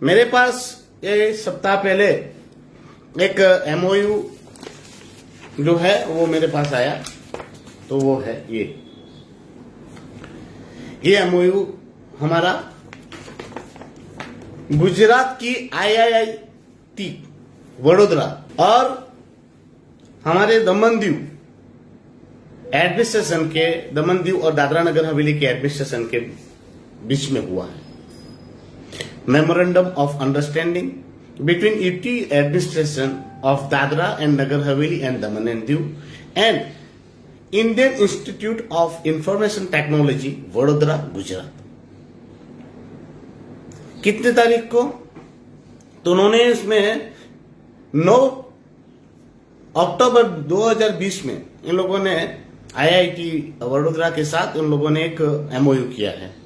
मेरे पास ये सप्ताह पहले एक एमओयू जो है वो मेरे पास आया, तो वो है ये एमओयू हमारा गुजरात की आईआईटी वडोदरा और हमारे दमन दीव एडमिनिस्ट्रेशन के, दमन दीव और दादरा नगर हवेली के एडमिनिस्ट्रेशन के बीच में हुआ है memorandum of understanding between UT administration of Dadra and Nagar Haveli and Daman and Diu and Indian institute of information technology Vadodara Gujarat. कितनी तारीख को? तो उन्होंने इसमें 9 अक्टूबर 2020 में इन लोगों ने आईआईटी वडोदरा के साथ इन लोगों ने एक एमओयू किया है।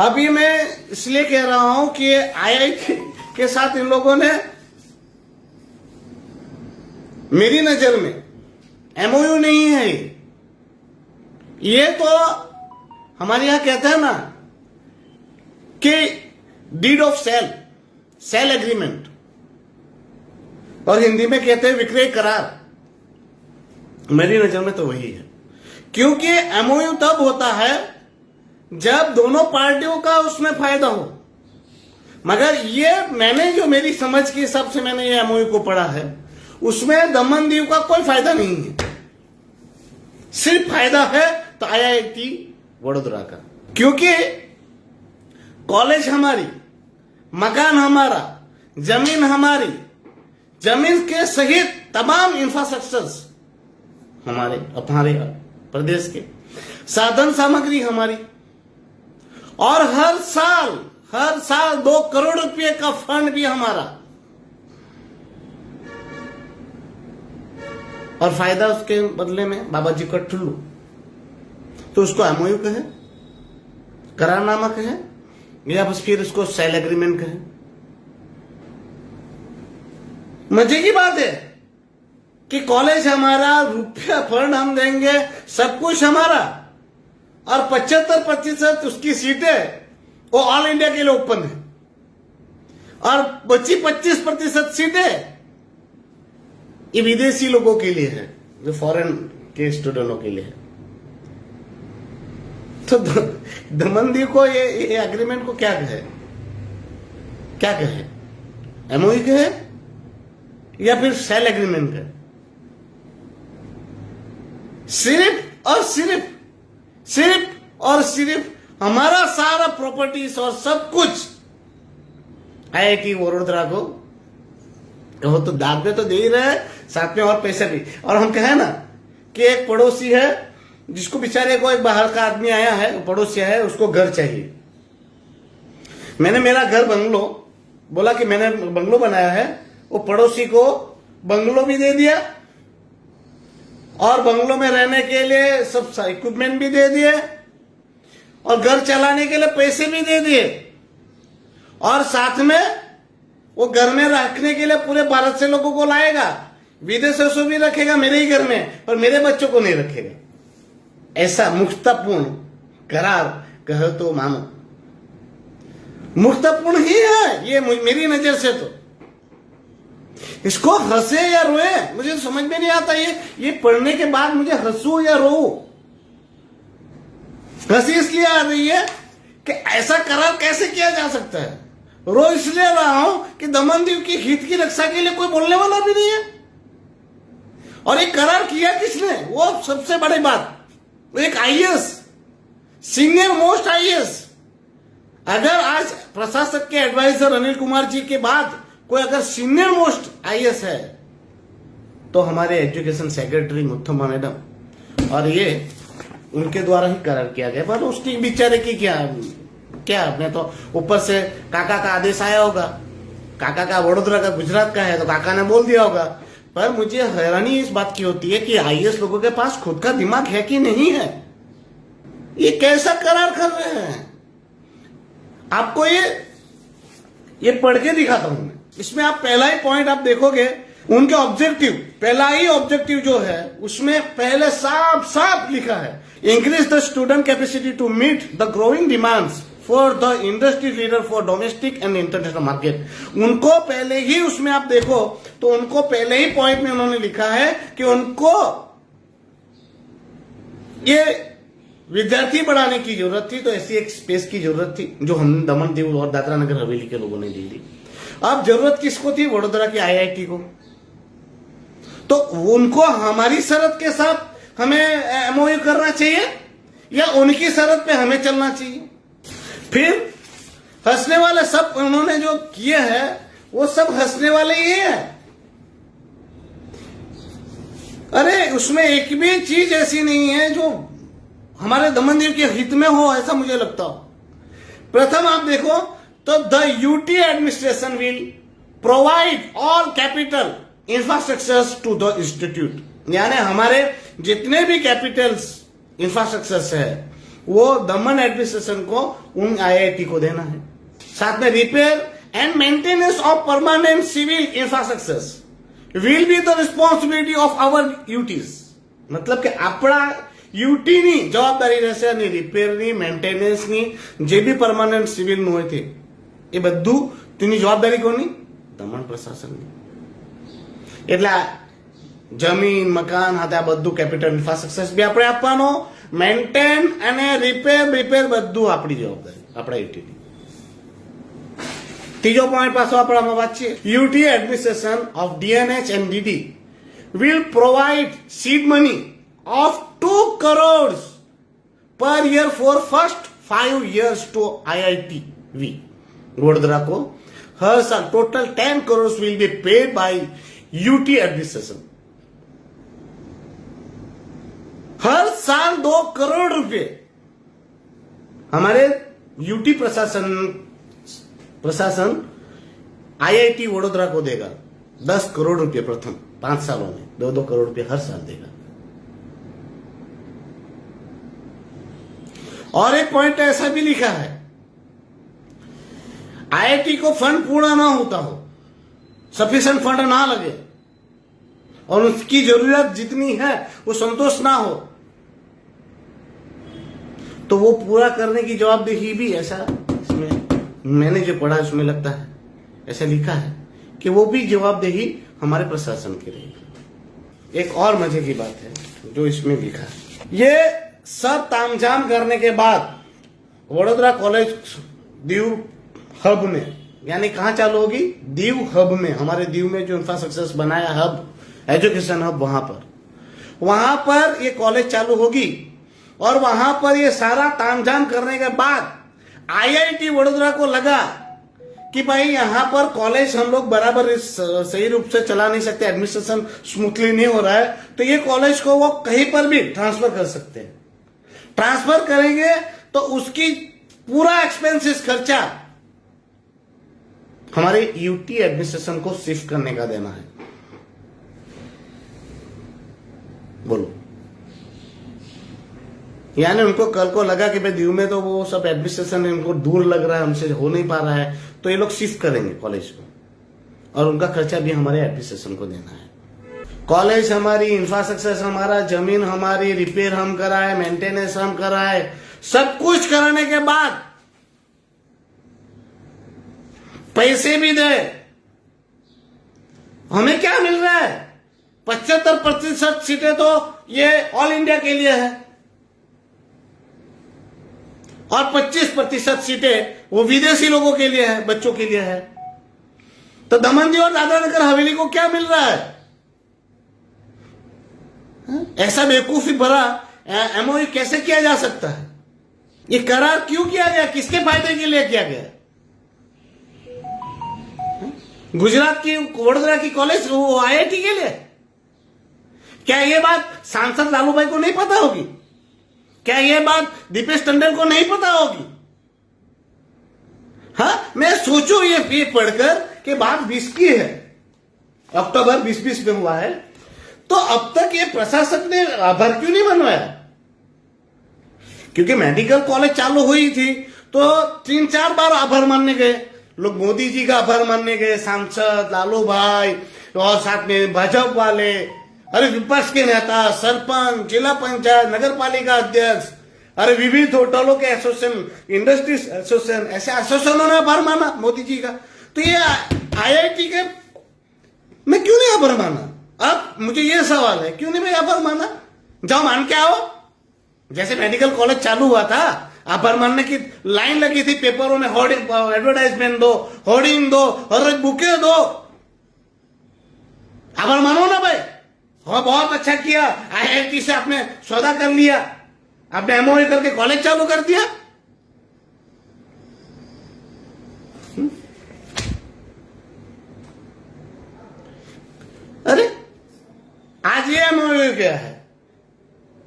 अभी मैं इसलिए कह रहा हूं कि आईआईटी के साथ इन लोगों ने, मेरी नजर में एमओयू नहीं है ये तो हमारे यहां कहते हैं ना कि डीड ऑफ सेल एग्रीमेंट, और हिंदी में कहते हैं विक्रय करार। मेरी नजर में तो वही है, क्योंकि एमओयू तब होता है जब दोनों पार्टियों का उसमें फायदा हो। मगर ये मैंने जो मेरी समझ के हिसाब से मैंने ये एमओयू को पढ़ा है, उसमें दमन दीव का कोई फायदा नहीं है, सिर्फ फायदा है तो आईआईटी वडोदरा का, क्योंकि कॉलेज हमारी, मकान हमारा, जमीन हमारी, जमीन के सहित तमाम इंफ्रास्ट्रक्चर्स हमारे प्रदेश के, साधन सामग्री हमारी, और हर साल 2 करोड़ रुपए का फंड भी हमारा, और फायदा उसके बदले में बाबा जी का ठुल्लू। तो उसको एमओयू कहे, करारनामा कहे, या बस फिर उसको सेल एग्रीमेंट कहे। मजे की बात है कि कॉलेज हमारा, रुपया फंड हम देंगे, सब कुछ हमारा, और 75% उसकी सीटें वो ऑल इंडिया के लिए ओपन है, और बची 25% सीटें ये विदेशी लोगों के लिए है, जो फॉरेन के स्टूडेंटों के लिए है। तो दमन दीव को ये एग्रीमेंट को क्या कहे? एमओयू कहे या फिर सेल एग्रीमेंट कहे? सिर्फ और सिर्फ हमारा सारा प्रॉपर्टीज और सब कुछ आईआईटी वडोदरा को वो तो दाद में तो दे ही रहे, साथ में और पैसे भी। और हम कहें ना कि एक पड़ोसी है जिसको बेचारे को एक बाहर का आदमी आया है, पड़ोसी है, उसको घर चाहिए। मैंने मेरा घर बंगलो बोला कि मैंने बंगलो बनाया है, वो पड़ोसी को बंगलो भी दे दिया और बंगलो में रहने के लिए सब इक्विपमेंट भी दे दिए और घर चलाने के लिए पैसे भी दे दिए, और साथ में वो घर में रखने के लिए पूरे भारत से लोगों को लाएगा, विदेशों से भी रखेगा मेरे ही घर में, और मेरे बच्चों को नहीं रखेगा। ऐसा मुक्तपूर्ण करार कहो तो मानो, मुक्तपूर्ण ही है ये मेरी नजर से। तो इसको हंसे या रोए मुझे समझ में नहीं आता। ये पढ़ने के बाद मुझे हंसू या रो, हंसी इसलिए आ रही है कि ऐसा करार कैसे किया जा सकता है। रो इसलिए रहा हूं कि दमन दीव की हित की रक्षा के लिए कोई बोलने वाला भी नहीं है, और एक करार किया किसने, वो सबसे बड़ी बात, एक आईएएस, सीनियर मोस्ट आईएएस। अगर आज प्रशासक के एडवाइजर अनिल कुमार जी के बाद कोई अगर सीनियर मोस्ट आईएएस है तो हमारे एजुकेशन सेक्रेटरी मुथम्मा मैडम, और ये उनके द्वारा ही करार किया गया। पर उसकी बेचारे की क्या अपने तो ऊपर से काका का आदेश आया होगा, काका का वडोदरा का गुजरात का है तो काका ने बोल दिया होगा। पर मुझे हैरानी इस बात की होती है कि आईएएस लोगों के पास खुद का दिमाग है कि नहीं है, ये कैसा करार कर रहे हैं। आपको ये पढ़ के दिखाता हूं मैं। इसमें आप पहला ही पॉइंट आप देखोगे, उनके ऑब्जेक्टिव, पहला ही ऑब्जेक्टिव जो है उसमें पहले साफ साफ लिखा है, increase the student capacity to meet the growing demands for the industry leader for domestic and international market. उनको पहले ही उसमें आप देखो तो उनको पहले ही पॉइंट में उन्होंने लिखा है कि उनको ये विद्यार्थी बढ़ाने की जरूरत थी, तो ऐसी एक स्पेस की जरूरत थी जो हम दमन दीव और दादरा नगर हवेली के लोगों ने दी थी। अब जरूरत किसको थी? वडोदरा की आईआईटी को। तो उनको हमारी शर्त के साथ हमें एमओयू करना चाहिए या उनकी शर्त पे हमें चलना चाहिए? फिर हंसने वाले सब उन्होंने जो किए हैं वो सब हंसने वाले ही है। अरे उसमें एक भी चीज ऐसी नहीं है जो हमारे दमनदीव के हित में हो, ऐसा मुझे लगता हो। प्रथम आप देखो तो the UT administration will provide all capital infrastructures to the institute, यानी हमारे जितने भी कैपिटल्स इंफ्रास्ट्रक्चर्स है वो दमन एडमिनिस्ट्रेशन को उन आईआईटी को देना है। साथ में repair and maintenance of permanent civil infrastructures will be the responsibility of our UTs. मतलब कि अपना યુટી ની જવાબદારી રહેશે અને રિપેરની મેન્ટેનન્સની જે બી પરમાનન્ટ સિવિલ નું હોય છે એ બધું તેની જવાબદારી કોની? દમણ પ્રશાસનની। એટલે જમીન મકાન હાથે આ બધું કેપિટલ ઇન્ફ્રાસ્ટ્રક્ચર્સ બી આપણે આપવાનો, મેન્ટેન અને રિપેર બધું આપણી જવાબદારી, આપણા યુટીની। ત્રીજો પોઈન્ટ પાછો આપણામાં વાંચીએ, UT administration of ડીએનએચ and DD will provide seed money of 2 crores per year for first 5 years to IITV Vadodara को। हर साल total 10 crores will be paid by UT administration। हर साल 2 करोड़ रुपए हमारे यूटी प्रशासन आईआईटी वडोदरा को देगा। 10 करोड़ रुपए प्रथम 5 सालों में 2-2 करोड़ रुपए हर साल देगा। और एक पॉइंट ऐसा भी लिखा है, आईआईटी को फंड पूरा ना होता हो, सफिशिएंट फंड ना लगे और उसकी जरूरत जितनी है वो संतोष ना हो, तो वो पूरा करने की जवाबदेही भी, ऐसा इसमें मैंने जो पढ़ा उसमें लगता है ऐसा लिखा है कि वो भी जवाबदेही हमारे प्रशासन की रहेगी। एक और मजे की बात है जो इसमें लिखा है, ये सब तामझाम करने के बाद वडोदरा कॉलेज दीव हब में, यानी कहां चालू होगी? दीव हब में। हमारे दीव में जो इंफ्रास्ट्रक्चर बनाया हब, एजुकेशन हब, वहां पर ये कॉलेज चालू होगी। और वहां पर ये सारा तामझाम करने के बाद आईआईटी वडोदरा को लगा कि भाई यहां पर कॉलेज हम लोग बराबर सही रूप से चला नहीं सकते, एडमिनिस्ट्रेशन स्मूथली नहीं हो रहा है, तो ये कॉलेज को वो कहीं पर भी ट्रांसफर कर सकते हैं। ट्रांसफर करेंगे तो उसकी पूरा एक्सपेंसेस खर्चा हमारे यूटी एडमिनिस्ट्रेशन को शिफ्ट करने का देना है। बोलो, यानी उनको कल को लगा कि भाई दीव में तो वो सब एडमिनिस्ट्रेशन इनको दूर लग रहा है, हमसे हो नहीं पा रहा है, तो ये लोग शिफ्ट करेंगे कॉलेज को और उनका खर्चा भी हमारे एडमिनिस्ट्रेशन को देना है। कॉलेज हमारी, इंफ्रास्ट्रक्चर हमारा, जमीन हमारी, रिपेयर हम कराए, मेंटेनेंस हम कराए, सब कुछ कराने के बाद पैसे भी दे, हमें क्या मिल रहा है? 75% सीटें तो ये ऑल इंडिया के लिए है और 25% सीटें वो विदेशी लोगों के लिए है, बच्चों के लिए है। तो दमन दीव और दादरा नगर हवेली को क्या मिल रहा है? ऐसा बेवकूफी भरा एमओयू कैसे किया जा सकता है? ये करार क्यों किया गया? किसके फायदे के लिए किया गया? गुजरात की वडोदरा की कॉलेज वो आईआईटी के लिए? क्या ये बात सांसद लालू भाई को नहीं पता होगी? क्या ये बात दीपेश टंडन को नहीं पता होगी? हाँ, मैं सोचू ये पढ़कर कि बात 20 की है, अक्टूबर 2020 में हुआ है, तो अब तक ये प्रशासक ने आभार क्यों नहीं बनवाया? क्योंकि मेडिकल कॉलेज चालू हुई थी तो 3-4 बार आभार मानने गए लोग, मोदी जी का आभार मानने गए, सांसद लालू भाई और साथ में भाजपा वाले, अरे विपक्ष के नेता, सरपंच, जिला पंचायत, नगर पालिका अध्यक्ष, अरे विविध होटलों के एसोसिएशन, इंडस्ट्रीज एसोसिएशन, ऐसे एसोसिएशनों ने आभार माना मोदी जी का। तो ये आईआईटी के मैं क्यों नहीं आभार माना? अब मुझे ये सवाल है, क्यों नहीं मैं आभार माना? जाओ मान के आओ। जैसे मेडिकल कॉलेज चालू हुआ था, आभार मानने की लाइन लगी थी पेपरों में, होर्डिंग, एडवर्टाइजमेंट दो, होर्डिंग दो, हर रोज बुके दो। आभार मानो ना भाई। हाँ बहुत अच्छा किया, आईआईटी से आपने सौदा कर लिया, आपने एमओयू करके कॉलेज चालू कर दिया। अरे आज ये एमओयू क्या है?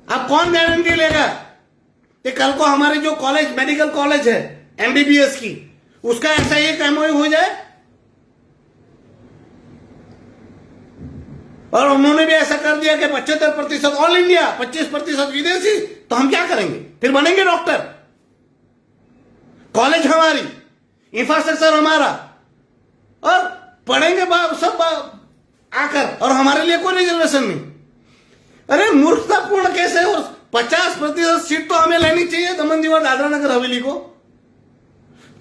अब कौन गारंटी लेगा कि कल को हमारे जो कॉलेज, मेडिकल कॉलेज है एमबीबीएस की, उसका ऐसा एक एमओयू हो जाए? और उन्होंने भी ऐसा कर दिया कि 75% ऑल इंडिया, 25% विदेशी, तो हम क्या करेंगे? फिर बनेंगे डॉक्टर? कॉलेज हमारी, इंफ्रास्ट्रक्चर हमारा, और पढ़ेंगे सब आकर, और हमारे लिए कोई रिजर्वेशन नहीं। अरे मूर्खतापूर्ण कैसे हो? 50% सीट तो हमें लेनी चाहिए दमन दीव और दादरा नगर हवेली को।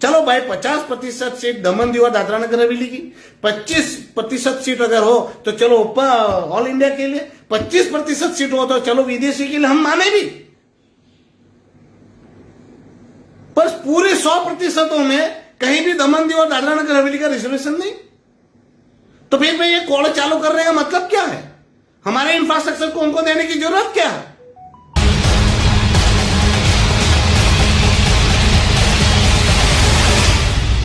चलो भाई 50% सीट दमन दीव और दादरा नगर हवेली की, 25% सीट अगर हो तो चलो ऑल इंडिया के लिए, 25% सीट हो तो चलो विदेशी के लिए हम माने भी, पर पूरे 100% में कहीं भी दमन दीव और दादरा नगर हवेली का रिजर्वेशन नहीं। तो फिर भाई ये कॉलेज चालू कर रहे हैं, मतलब क्या है? हमारे इंफ्रास्ट्रक्चर को उनको देने की जरूरत क्या है?